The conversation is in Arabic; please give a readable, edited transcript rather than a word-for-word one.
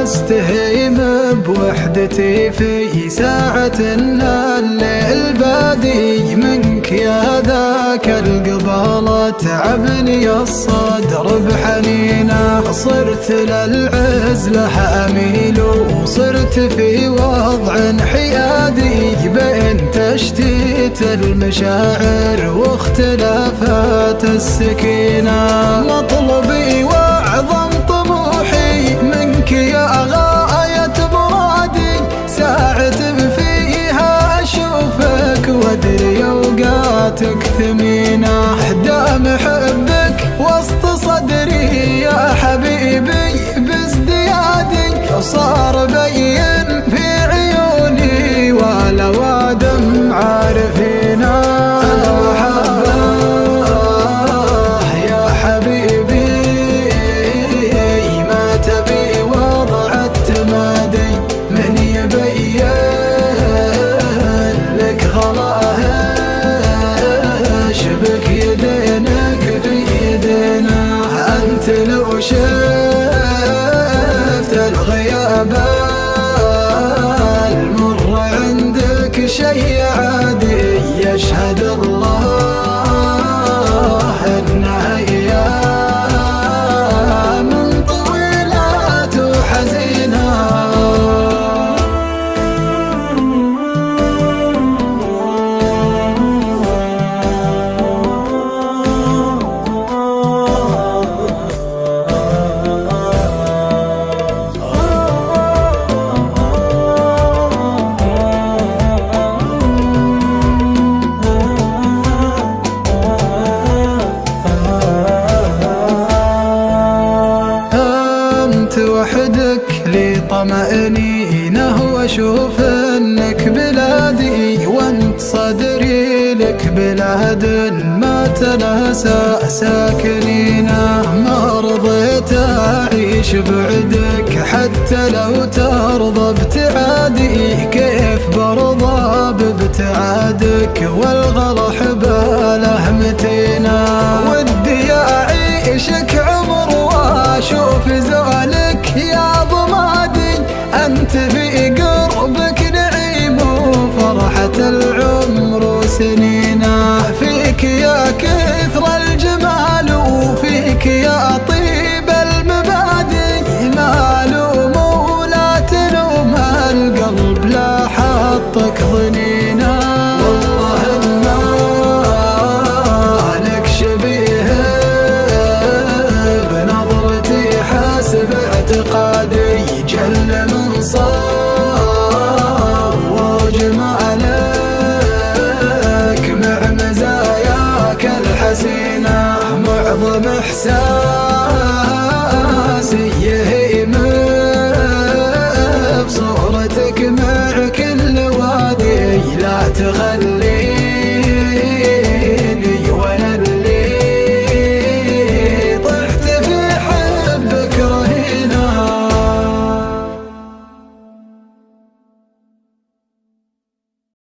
استهيم بوحدتي في ساعة الليل بادي منك يا ذاك القبالة تعبني الصدر بحنينه. صرت للعزلة أميل وصرت في وضع حيادي بين تشتيت المشاعر واختلافات السكينة. مطلبي وأعظم طموحي منك يا غاية مرادي، ساعة فيها أشوفك وأدري أوقاتك ثمينة. دام حبك وسط صدري يا حبيبي بازديادي، وصار بين في عيوني ولا وادم عارفينه. شبك يدينك في يدينا، أنت لو شفت الغياب المر عندك شي عادي، يشهد الله إنها أيام طويلات وحزينة. وحدك لي طمأنينه واشوف انك بلادي، وانت صدري لك بلاد ما تناسى ساكنينه. ما رضيت اعيش بعدك حتى لو ترضى ابتعادي، كيف برضى بابتعادك والغلا حباله متينه. ودي اعيشك عمر واشوف زوالك يا ضمادي، أنت في قربك نعيم وفرحة العمر وسنينه. فيك يا كثر الجمال وفيك يا طيب المبادئ، ما لوم ولا تلوم القلب لا حطك ضنينه. والله ما لك شبيه بنظرتي حسب اعتقادي، جل من صار